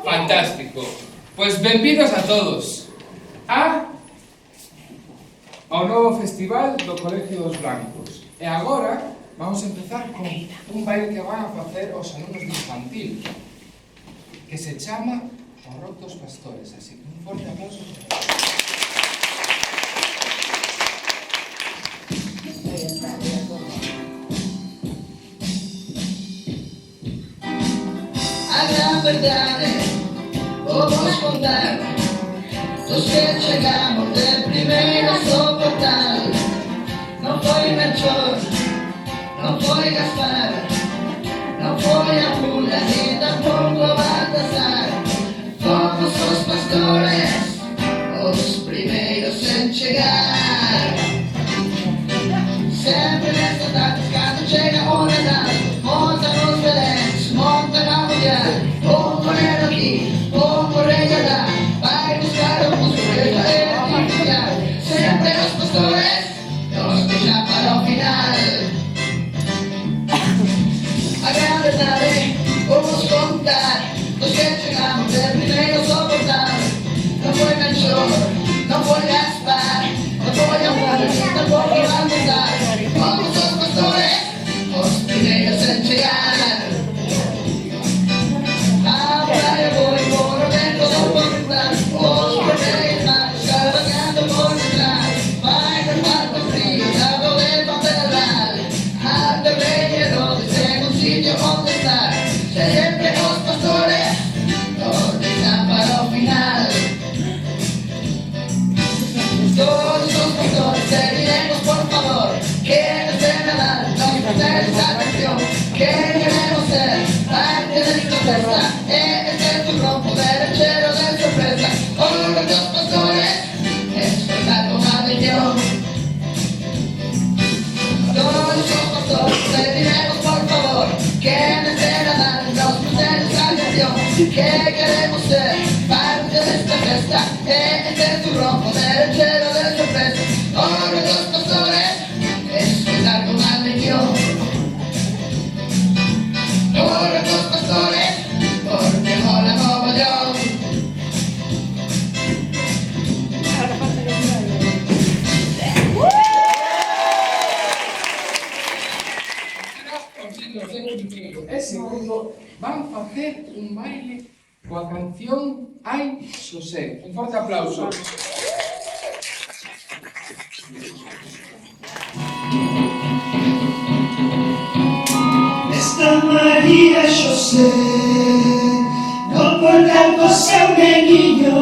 Fantástico. Pois benvidos a todos ao novo festival do Colegio dos Blancos. E agora vamos a empezar con un baile que van a facer os alumnos de infantil, que se chama O Rock dos Pastores. Así que un forte aplauso. A gran verdade vamos contar dos que chegamos de primeira a soportar. Non foi Melchor, non foi Gaspar, non foi a Pula, ni tampouco Baltasar. Fomos os pastores, os primeiros en chegar. Sempre nesta data, cando chega o Natal, montan os beléns, montan a mulher. O moreno aquí, o moreno lá, vai buscar o músico que já é artificial. Sempre os pastores, nos deixam para o final. A gran verdade, vamos contar dos que chegamos de primeiro a soportar. Não foi Melchor, não foi Gaspar, não foi a Pula, nem tampouco Baltasar. Fomos os pastores, os primeiros en chegar. A praia foi embora, o vento não pode entrar. Os primeiros manos cavalgando por detrás. Vai no quarto frio, da roleta del vale. Anda bem Herodes, tem um sítio onde estar. Sempre os pastores, nos deixam para o final. Todos os pastores, seguiremos por favor. Quienes de Nadal, nos ustedes atención. Que queremos ser parte de esta festa. Este es tu rompo derechero de sorpresa. Oro dos pastores, despertar con atención. Todos los pastores, seguiremos por favor. Quienes de Nadal, nos ustedes atención. Que queremos ser parte de esta festa. Este es tu rompo derechero de sorpresa. Oro dos pastores, despertar con atención. Oro dos pastores, porque mola mogollón. E segundo, van facer un baile coa canción Ai Xosé. Un forte aplauso. Esta María Xosé non volcan co seu neniño,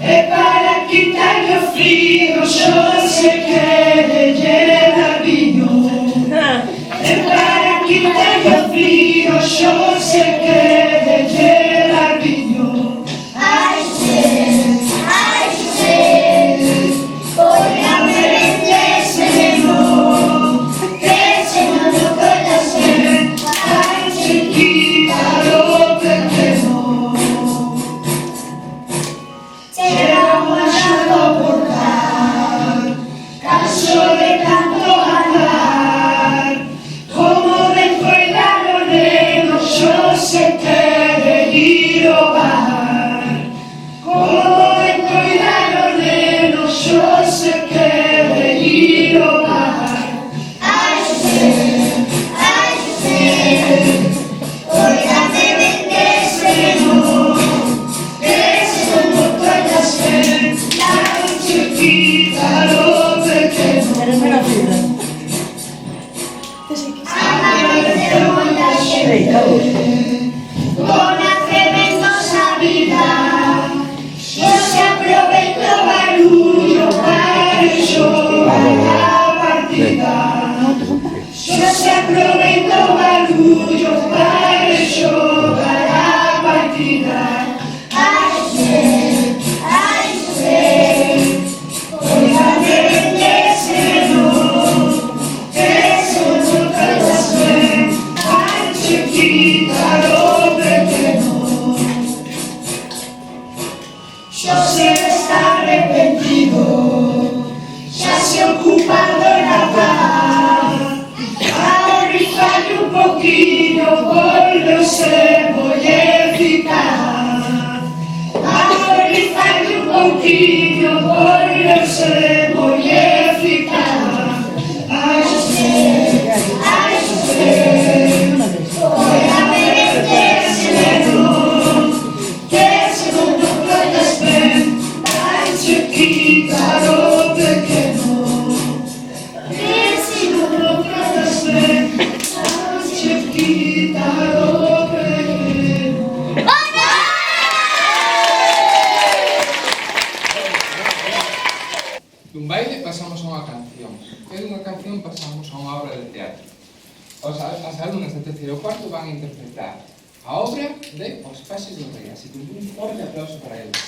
e para quitarle o frío Xosé quere llevar viño. E para quitarle o frío Xosé quere llevar viño. Ai Xosé, foi a merendese no, que se non lo conoce, ai chiquita lo pequeno. Era un machado portar, caso de tanto andar, como ven cuidar o neno, Xosé quere ir ao bar. Como ven cuidar o neno, Xosé quere ir ao bar. Ai Xosé, cuídame ben dese neno, que se non lo conoce, ai chiquita lo pequeno. Amaneceu moita xente, con a tremendosa vida. Xosé aproveita o barullo para xogar a partida. Xosé aproveita o barullo para xogar a partida. Ai Xosé, cuídame ben dese neno, que se non conoce, ai chiquita lo pequeno. Xosé está arrepentido, xa se ocupa do lavar. Ao rifarlle un poquinho volve o ser, voy a ficar. pasamos a unha obra de teatro. As alumnas de terceiro e cuarto van a interpretar a obra de Os Paxes do Rei, así que un forte aplauso para eles.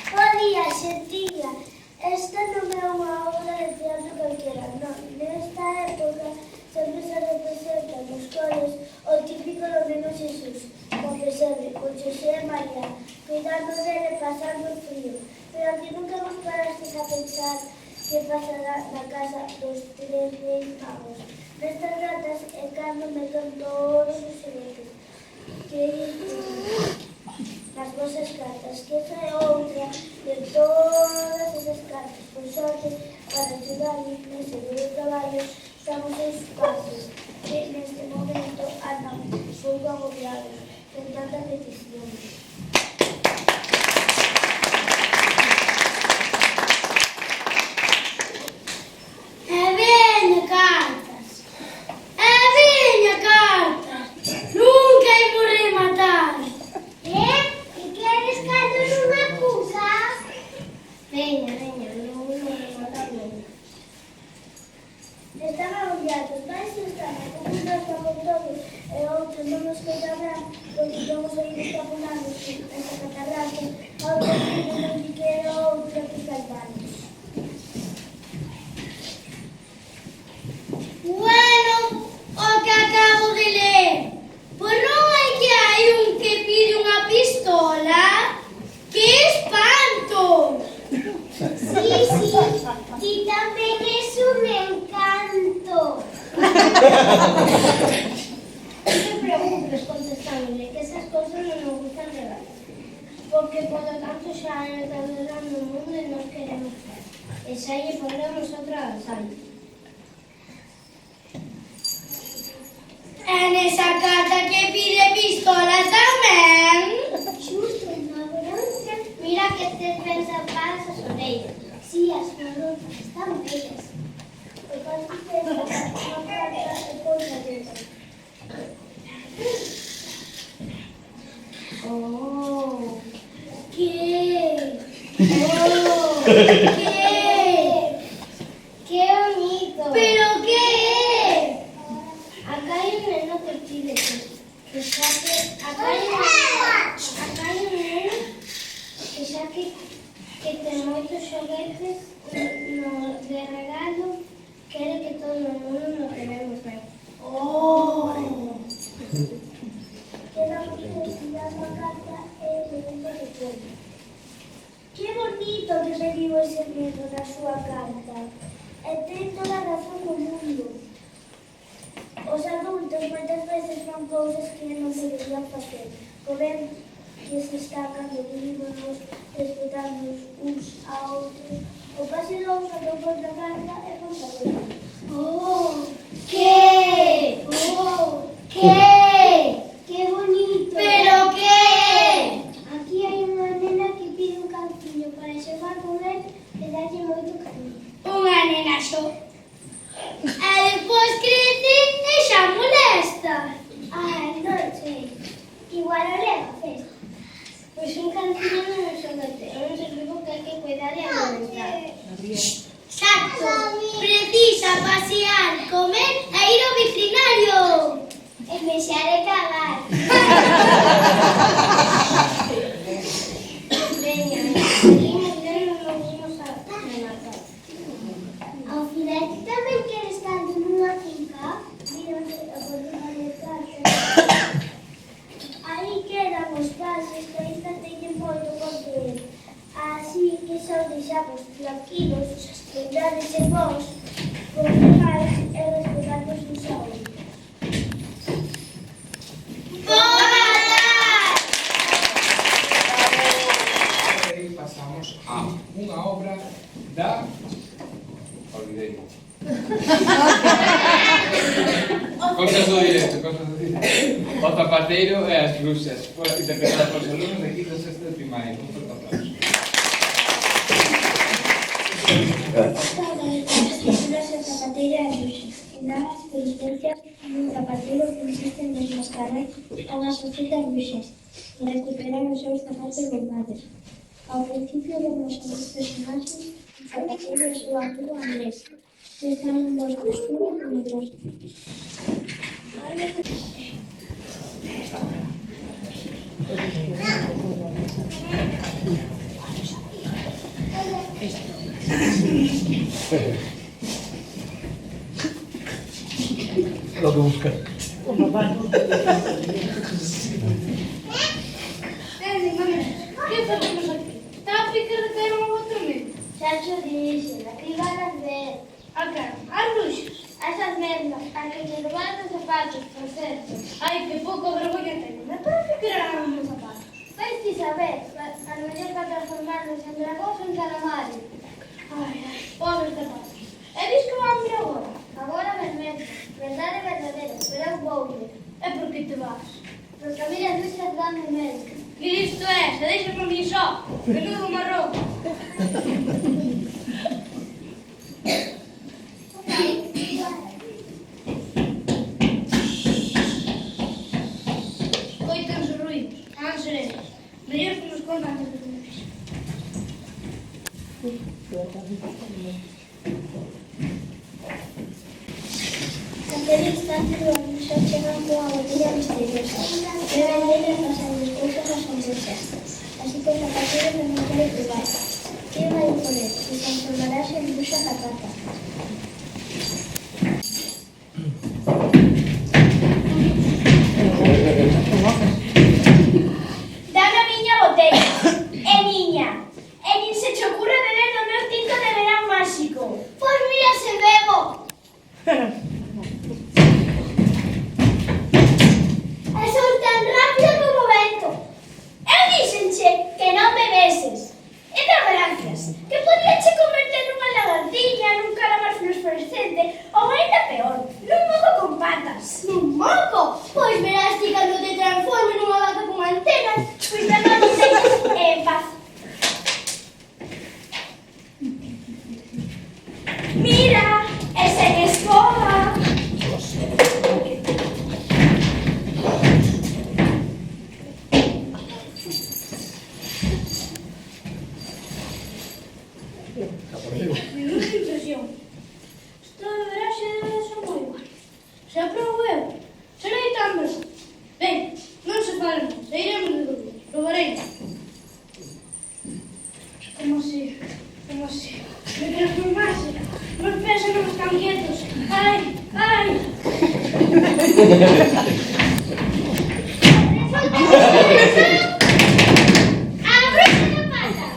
Bo día, xentina. Esta non é unha obra de teatro calquera, non. Nesta época sempre se representa nos coles o típico do neno Xesús, con pesebre, con Xosé e María, cuidando dele pasando frío. Pero aquí nunca vos parastes a pensar que pasará na casa dos 3 reis magos. Nestas datas é cando meton todos os xoguetes que nas vosas cartas, que esa é outra de todas esas cartas. Por sorte, para axudarme nese duro traballo, estamos os pases, que neste momento andan pouco agobiados con tantas peticións. Están agobiados, vais estar ocupados con todos e outros non nos quedarán porque vamos a ir escapulando esta catarrata a outro que non lle queda outra que salvarnos. Bueno, o que acabo de ler. Pois non hai que hai un que pide unha pistola? Que espanto! Sí, ti tamén es un encanto. Non te preocupes contestándole, que esas cosas non nos gustan de verdad. Porque, por lo tanto, xa hai catedral no mundo e nos queremos ver. E xa lle podremos outra avanzando. En esa carta que pide pistolas tamén. Xusto, na bonanza. Mira que te pensa para as orellas. Sí, as bonanzas están bellas. O caso que esta carta é cousa desa. Oh, ¿qué? Oh, ¿qué? ¡Qué bonito! ¿Pero qué? Acá hay un neno que pide que saque... Acá hay un neno que saque que ten moitos xoguetes de regalo, quere que todo o mundo nos queremos ver. Oh! Quedamos estudiando a carta e leyendo de todo. Que bonito que pediu ese neno na súa carta. E ten toda a razón do mundo. Os adultos moitas veces fan cousas que non deberían facer. Como que se está cando vivimos respetando uns a outros. O pase do uso do contra carta é contra outra. Oh, ¿qué? Oh, ¿qué? ¡Qué bonito! ¿Pero qué? Aquí hai unha nena que pide un canciño para xogar con él e darlle moito cariño. Unha nena xo. E despois crece e xa molesta. Ai, non sei. Igual o leva a festa. Pois un canciño non é xoguete, é un ser vivo que hai que cuidar e alimentar. Exacto. Precisa pasear, comer e ir ao veterinario. E mexar e cagar. Veña, seguimos lendo, non vimos a rematar. Ao final, ti tamén queres estar nunha finca? Díronse a portugal de carta. Aí quedan os pases que ainda teñen moito por ver. Así que son deixamos tranquilos, lembrades de vos, con máis e respetarnos uns a outros. E pasamos a unha obra da... Olvidei. Cosas do directo. O zapateiro e as bruxas, interpretadas por alumnos de quinto e sexto de primaria. Un forte aplauso. Las zapateira e bruxas, que dan as peripencias dun zapatero que insiste en desmascarar a unhas oficitas bruxas e recuperar os seus zapatos roubados. Ao principio vemos a dos personaxes zapatillas do Arturo Andrés. Están en los costumes. Lo que busca. ¿Qué hacemos aquí? Está a picar de caer un outro medio. Xa xo dixen, aquí van as ver. Acá, as luxas. Esas mesmas, a que te robaron os zapatos, por certo. Ai, que pouco vergoña teño. Me parece que eran os meus zapatos. Vais ti saber, a mellor para transformarnos en dragóns ou en calamares. Ai, pobres zapatos. E dis que van vir agora? Agora mesmo, verdade verdadeira, pero eu vou ver. É porque te vas. Porque a mí as luxas danme medo. Que isto é? Se deixa por mí só. Menudo marrón. Coitan os ruídos. Van serenos. Mellor que nos contan antes de comer. Aquel instante do anuncio chega unha botella misteriosa. Deben deles pasan discursos asombrosas. Así que os zapatillos non quere probar. ¿Quién vai a poner? Se transformarase en bruxa zapata. Dame a miña botella. É miña. E nin se te ocurra beber do meu tinto de verán máxico. Pois mira se bebo! E son tan rápido como o vento. Eu díxenche que non bebeses. E dá gracias, que podía che converter nunha lagartiña, nun calamar fluorescente, ou ainda peor, nun moco con patas. Un moco! Pois verás ti cando te transforme nunha vaca con antenas, pois tamén me deixas en paz. Mira, é sen escoba. Menuda impresión. Isto de veraxe debe ser moi igual. Se aprobo eu, serei tan verso. Ben, non se falen, se iremos de dúbidas. Probarei. Como se me transformase. Nos pés non están quietos. Ai, ai. ¡Abre la pata!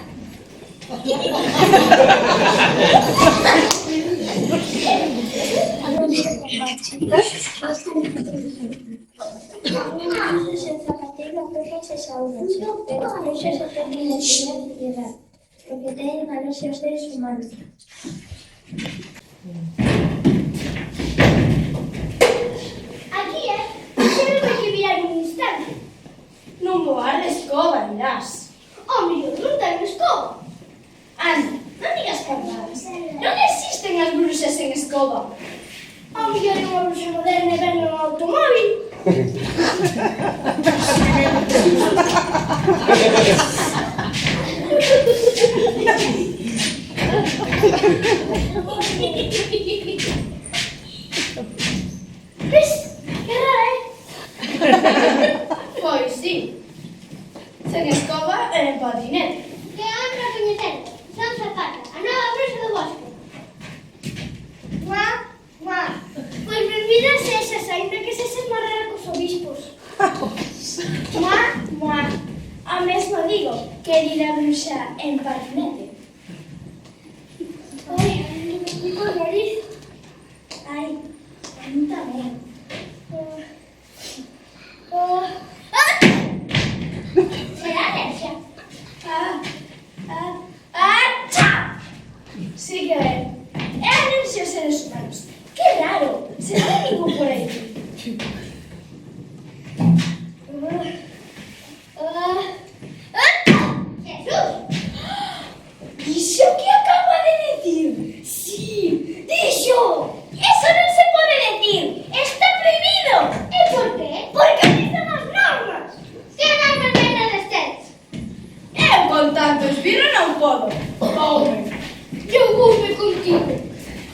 Entonces el zapatero apejas esa uña, pero después se termina de piedad, porque tienen valor ser seres humanos. Aquí Temos que virar un instante. Non vou a escoba, dirás. O mellor non ten escoba. Anda, non digas carnadas. Non existen as bruxas en escoba. O mellor é unha bruxa moderna e vende un automóvil. Ves? Que rara, Pois sí. Sen escoba e en patinete. Que outra coñecer? Son Zapata, a nova bruxa do bosque. Pois benvidas esas, ainda que seses máis rara cos obispos. A mesmo digo, querida bruxa en patinete. Ai, por nariz. Ai, a mí tamén. Será alergia. ¡Acha! Sí que é. É alergia aos seres humanos. Que raro, se non hai ningún por aí. Jesús. Dixo que acaba de decir. Sí, dixo. Eso non se pode decir. Está prohibido. E por qué? Porque dicen as normas. Que normas menos estes? Eu con tanto esbirro non podo. Home, eu contigo.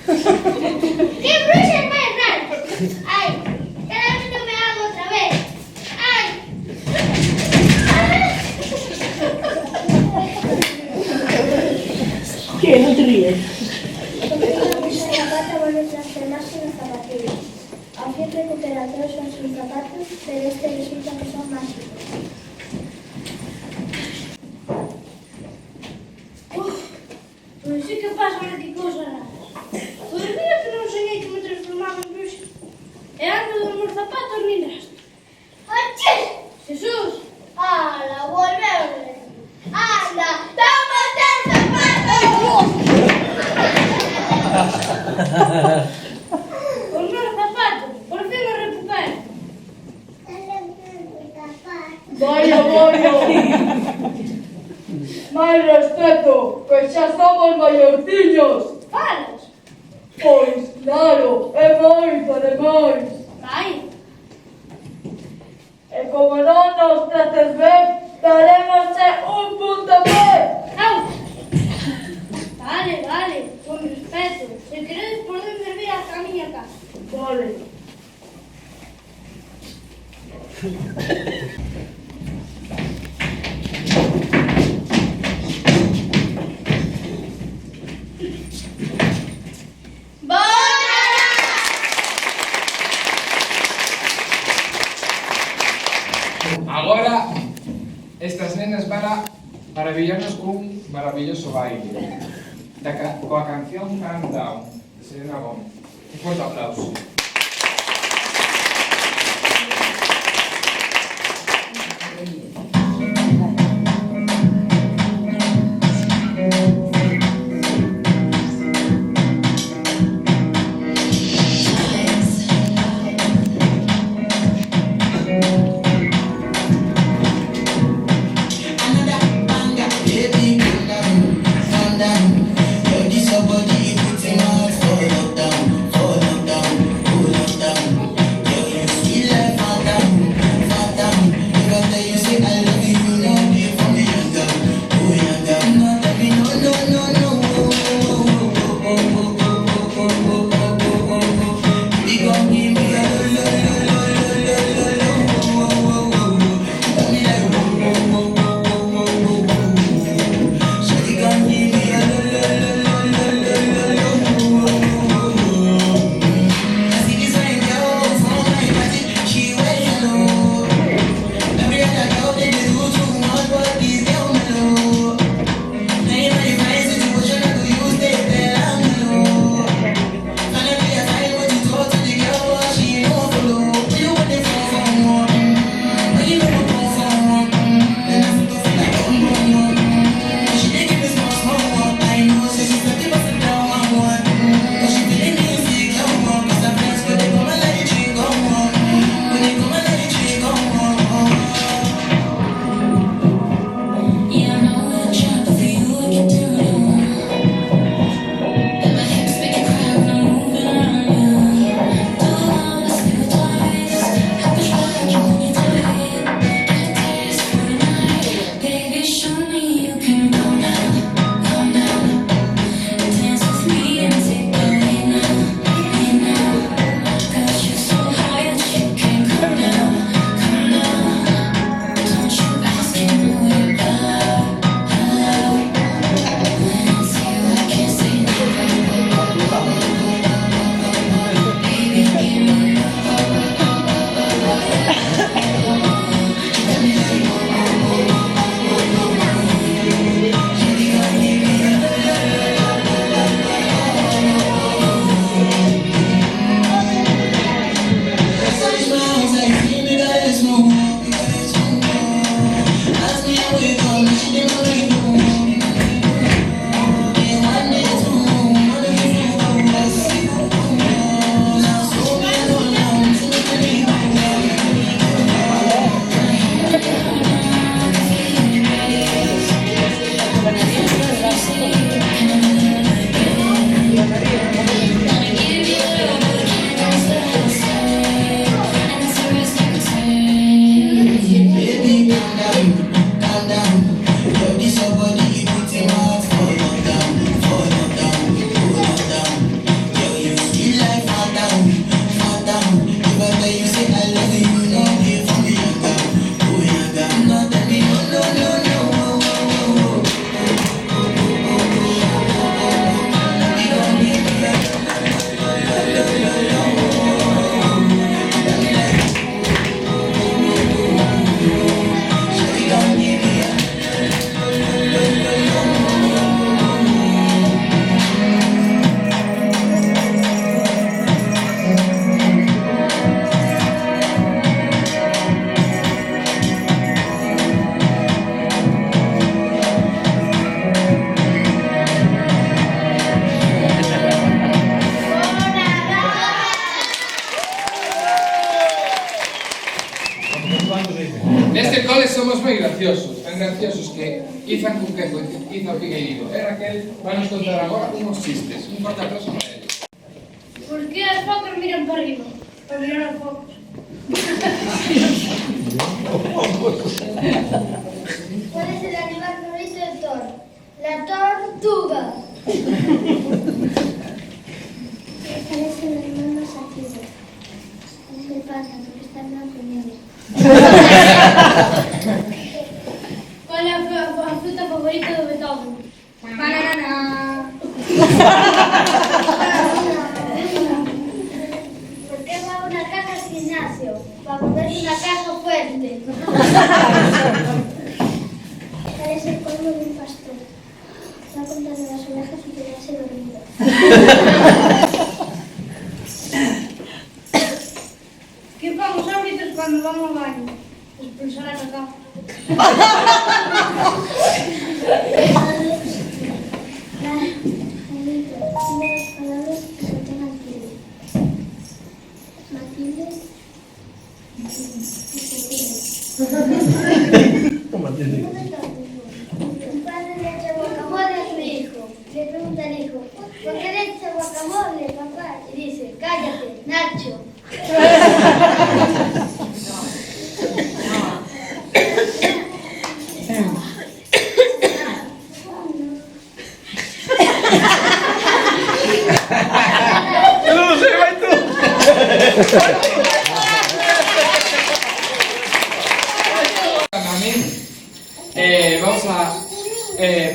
¡Qué bruxa más rara! ¡Ay! ¡Cada vez no me hago otra vez! ¡Ay! ¿Qué? No te ríes. La pata van a transformarse en zapatillas. Aunque recupera todos sus zapatos, pero este resulta que son mágicos. Pues sí que pasan aquí cosas raras. Pues mira que non soñei que me transformaba en bruxa. E ando dos meus zapatos nin rastro. Oche! Jesús! Ala, volveu. Anda, toma os teus zapatos! Os meus zapatos, por fin os recupero. Vaya, vaya. Máis respeto, que xa somos maiorciños. Falas? Pois, claro, é moito ademais. Vai. E como non nos trates ben, daremosche un pontapé. Au. Vale, vale, con respeto. Se queredes podedes vir ata a miña casa. Vale. Agora, estas nenas van a maravillarnos cun maravilloso baile. Coa canción Calm Down, de Selena Gomez. Un fuerte aplauso. Your body put in all for lockdown, for lockdown. Izan Cunquejo e Izan Figueiredo. E Raquel vai nos contar agora uns chistes. Un forte aplauso para eles. ¿Por qué las focas miran para arriba? Para mirar los focos. ¿Cuál es el animal favorito del toro? La tortuga. ¿Cuál es el animal más activo? Es el panda, porque está en blanco y negro. ¿Cuál es la fruta favorita de Beethoven? Banana. ¿Por qué va una caja al gimnasio? Para ponerse una caja fuerte. ¿Cuál es el colmo de un pastor? Está contando las ovejas y quedarse dormido. ¿Qué van los árbitros cuando vamos al baño? Expulsar a cacao. Las palabras que se tengan tilde. Matilde y Cecilia. Un padre le echa guacamole a su hijo. Le pregunta al hijo, ¿por qué le echa guacamole, papá? Y dice, cállate, Nacho. Yo no lo sé, vai tú. A mí,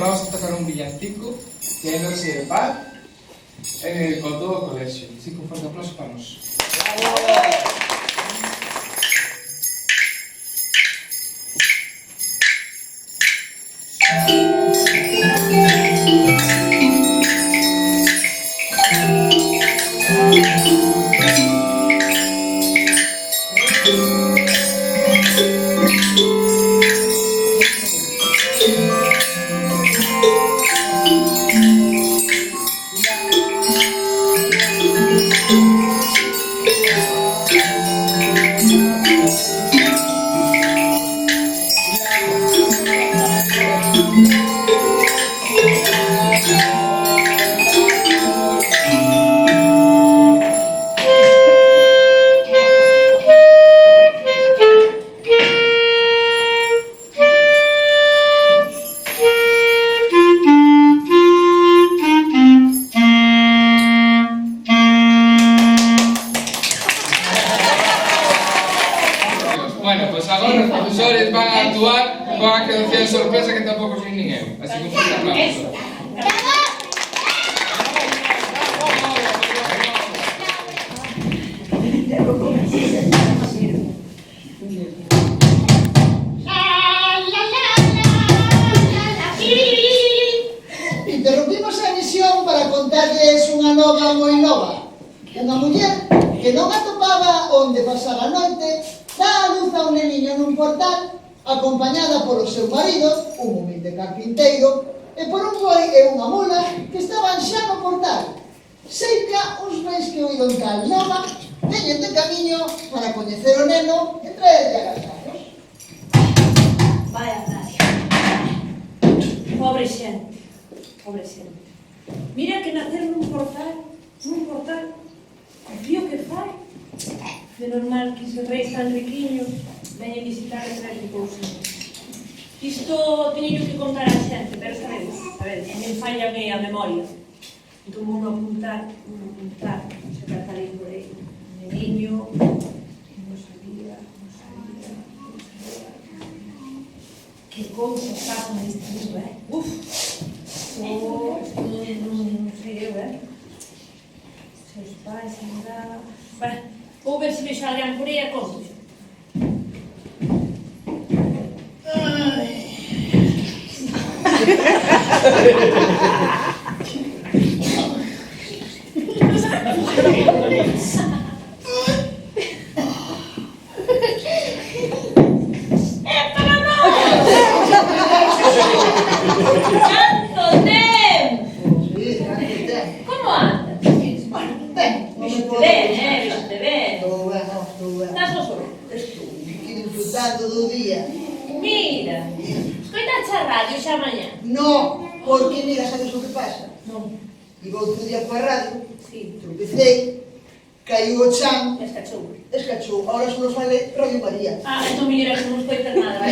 vamos a tocar un villancico que é Noche de Paz con todo o colexio. Así que un forte aplauso para nos. Bueno, pues agora os profesores van a actuar con a canción de sorpresa que tampouco soy nin eu. Así que un forte aplauso. Interrumpimos a emisión para contarles unha nova moi nova. Unha muller que non atopaba onde pasar a noite dá a luz a un neniño nun portal acompañada polo seu marido, un humilde carpinteiro, e por un boi e unha mula que estaban xa no portal. Seica uns meses que oíron tal nova, veñen de camiño para coñecer o neno e traerlle agasallos. Vaya gracia. Pobre xente. Pobre xente. Mira que nacer nun portal, o fío que fai. De normal que se reis tan riquiños veñen visitar e traer cousiñas. Isto teño que contar a xente, pero sabedes, tamén fallame a memoria. Entón vou apuntar, se tratarei por aí. Un niño, non sabía. Que cousas pasan neste mundo, Uf! Non sei eu, Seus pais, andar... Bueno, vou ver se vexo a Adrián por aí e conto. ¡Tanto tempo! Como andas? Viste ben. Estou ben. Estás ao sol? Estou disfrutando do día. Mira, Escoitache a radio xa mañá? No, porque mira, sabes o que pasa? Non. Iba outro día coa radio, Sí. tropecei, caiu o chan, Escachou. escachou, ahora só sale Radio María. Entón mira que non escoitas nada.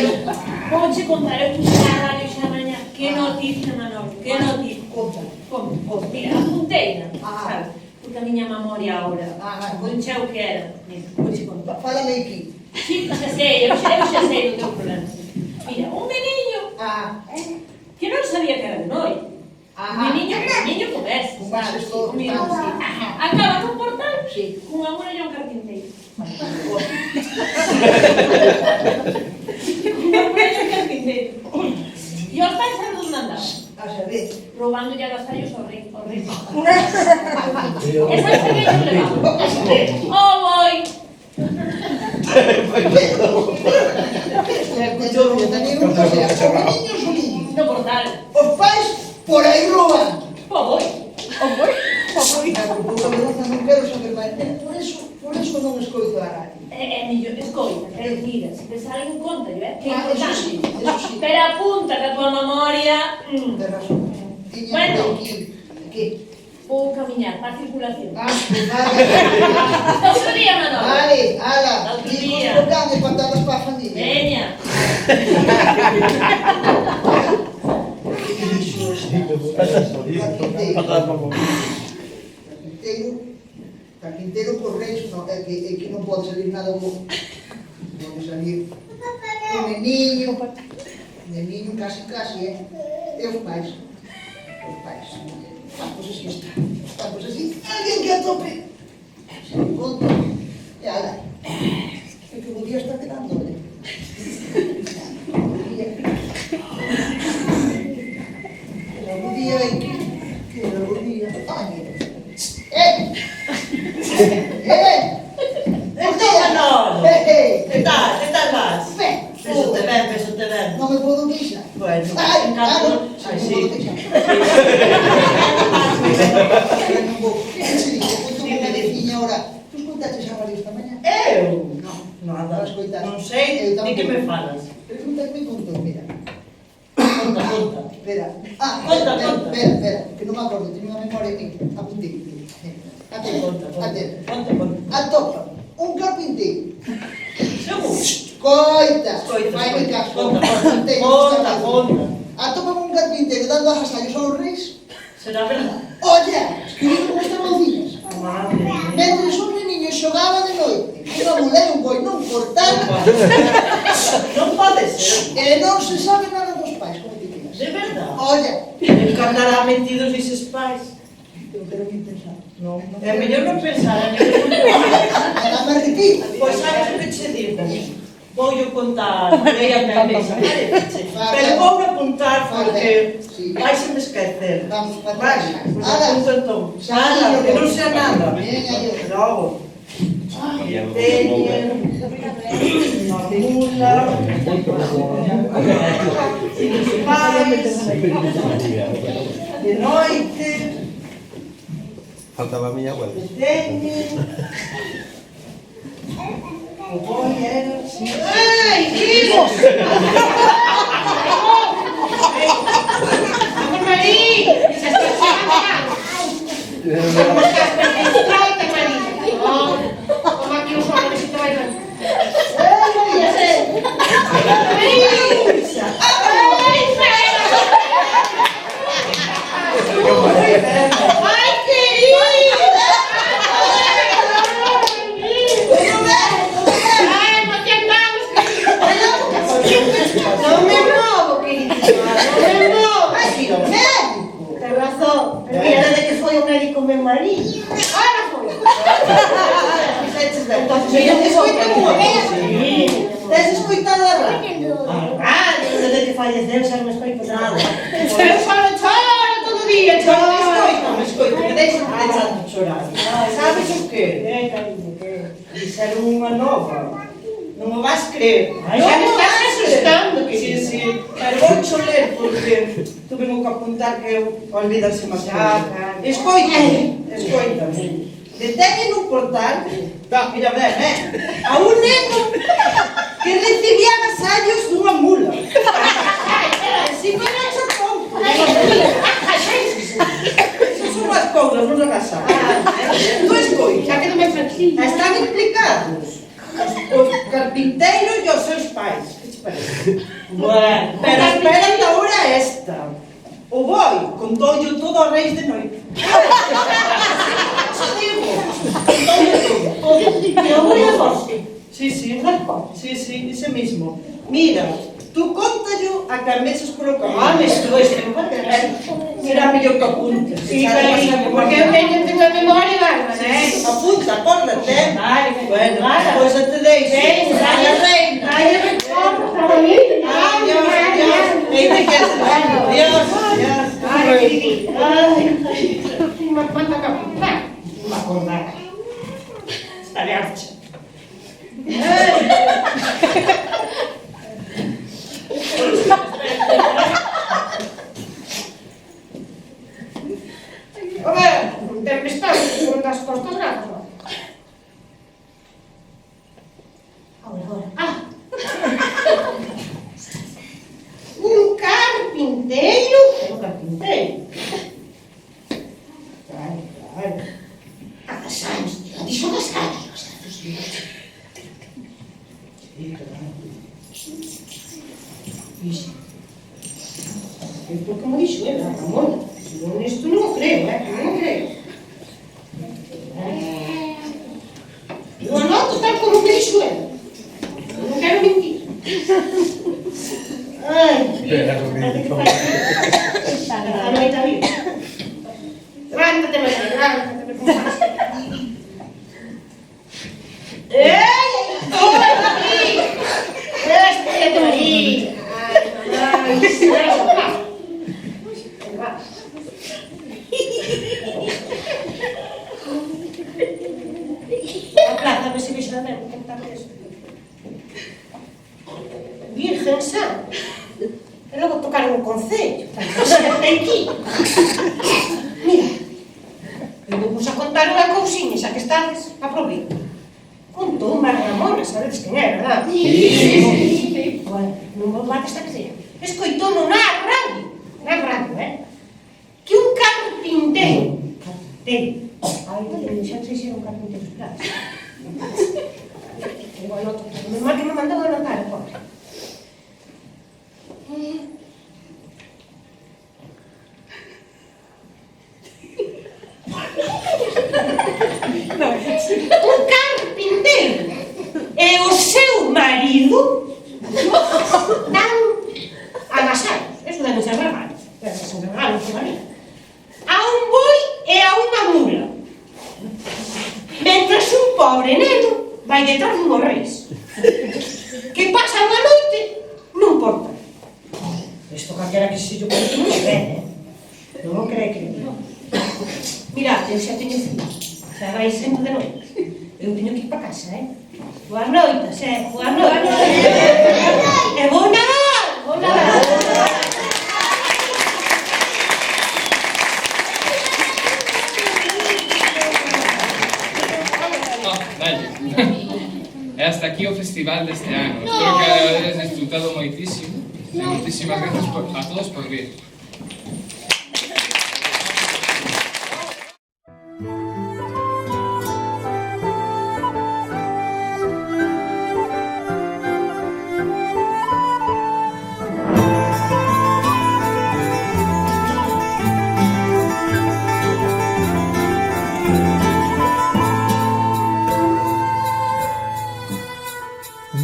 Vou che contar, eu puse a radio xa mañá. Que noticia, Manolo, que noticia. Conta. Como? Mira, apunteina, Ah. sabes? Porque a miña memoria agora, concheu que era. Mira, vou che contar. Fálame aquí. Sí, xa sei, eu xa sei o teu problema. Mira, un meniño que non sabía que era de noi. Un meniño comercio, sabes? todo. Un meniño, sí. Acaba nun portal cunha mula e un carpinteiro. Cunha mula e un carpinteiro. E os pais sabes onde andaban? A saber. Robando ya agasallos ao rei. Esa é que yo levaba. Oh, boy! No portal. Os pais por aí roban. Oh, boy! Non quero saber máis. Por eso non escoito a radio. É mellor, escoita, pero mira, se ves alguén conta, que é Eso sí, importante. eso sí. Pero apunta que a tua memoria... De razón. Tiña Bueno. que Vou camiñar para a circulación. vale. Hasta outro día, Manolo. Vale, ala. Outro Digo día. os can e patatas para a familia. Veña. Carpinteiro por reis, no, é que non pode salir nada bo. Pode salir o neniño casi, e os pais. Pues así está. Pues así, alguén que atope. Se me conta. E ala. É que o día está quedando, ¿eh? O día é que era o día. Manolo, que tal vas? Ben, Pésote ben. non me podo queixar. Bueno, Ai, claro. non Sí. me podo queixar. Non vou. Sí, me deciña ahora. Tu escoitaches a radio esta mañá? Eu? Non. Nada. Vas escoitar. Non sei, Eu de que tampouco. me falas? Pregúntame conto, mira. Conta. Espera. Conta. Espera, que non me acordo, teño unha memoria aquí. Apuntei. Conta. Atopa un carpinteiro. Seguro. Escoita. Escoita. Fai caso. Conta. Atopa un carpinteiro dando agasallos aos reis. Será verdade? Olla, escribindo con estas mouciñas. Madre mía. Mentre un meniño xogaba de noite, unha mulher e un boi non cortaron, Non pode ser. e non se sabe nada dos pais, como te quedas. De verdade. Olla, Encarnará metidos eses pais. eu quero que pensar. Non. É mellor non pensar, é mellor non. Nada me arrepito. Pois sabes o que che digo? Vou yo contar, irei a minha mesa, pero vou apuntar porque vais a me esquecer. Vamos para Vale, atrás. pois apunto entón. Nada, que non sea nada. Venga, yo. Logo. Teñen unha mula, os pais, de noite, Faltaba a miña abuela. teñen... O boi era así. Ai, vivos! Amor Marí, se está chegando. Traite, Marí. Toma aquí un solo, a ver si te va a ir. ¡Ay, querido! ¡Ay, no te andamos! No me muevo, querida. No me muevo. Médico! Ten razón. Mira, desde que foi o médico meu marido. Ahora foi. Mira, escoita unha cosa. Tes escoitado a radio? Desde que falleceu xa non escoito nada. Eu solo choro todo o día, Escoita, que deixa de tanto chorar. Sabes o que? Dixeron unha nova. Non o vas creer. Xa me estás asustando, Sí, sí. Pero vou cho ler porque tuve que apuntar que eu olvidarse máis. Escoita. Detenen un portal, mira ben, a un neno que recibía agasallos dunha mula. Si para eso tonto. Esas son as cousas, non as casas. Tu escoita. Xa quedo máis tranquila. Están implicados os carpinteiros e os seus pais. Que te parece? Bueno, Pero espera a hora esta. O boi contoulle todo a reis de noite. Eso digo. Contoulle todo. e o voy a vos. Sí, sí, ese mismo. Mira, tú contallo a que a meses polo camino. Ah, me estuvo este. Será mellor que apuntes. Sí, cariño, porque eu tengo a memoria bárbara, Apunta, acórdate. Vale, Bueno, vale. pois pues te deixo. Ven, Vaya reina. Vaya recordo. Adiós, adiós. Veinte que haces. Adiós, adiós. Ay, querida. Ay, me manda a apuntar. No me acordaba. Estaré archa. A ver, tempestade, por das costas grandes, non? Agora. Ah! Un carpinteiro. Un carpinteiro. Claro. Agasanos, dixo agasanos. Sí, claro. Iso. Por como dixo ela, Ramón. Non, isto non o creo, non o creo. Eu anoto tal como me dixo ela. Non quero mentir. Ai, a noite a vida. Levántate, María, levántate, con más. ¡Ey! ¡Oh, María! ¡Este, María! ¡Ay, a plaza, a ver se me xa ben, contar eso. Virgen Santa. E logo tocaron o concello. Aquí. Mira, eu vou a contar unha cousiña, xa que estades, aproveito. Contou unha Ramona, sabedes quen é, verdad? Sí. Bueno, non vos bates a creer. Escoitouno na radio, que un carpinteiro. Ai, xa sei se era un carpinteiro, esperad. Igual outro, me mal que me mandou a anotar, pobre. Un carpinteiro e o seu marido dan agasallos, eso deben ser regalos, deben ser regalos, a un boi e a unha mula, mentras un pobre neno vai detrás dunhos reis que pasan a noite nun portal. Isto calquera que se yo conto non cree, non o cree que non. Mirad, eu xa teño frío, xa vai sendo de noite, eu teño que ir para casa, Boas noites, boas noites. E bon Nadal, bon Nadal. E hasta aquí o festival deste ano. Espero que hayades disfrutado moitísimo. E moitísimas gracias a todos por vir.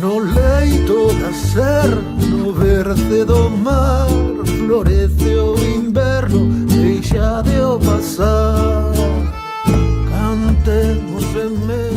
No leito da ser, no verde do mar, florece o inverno, deixa de o pasar. Cantemos en medio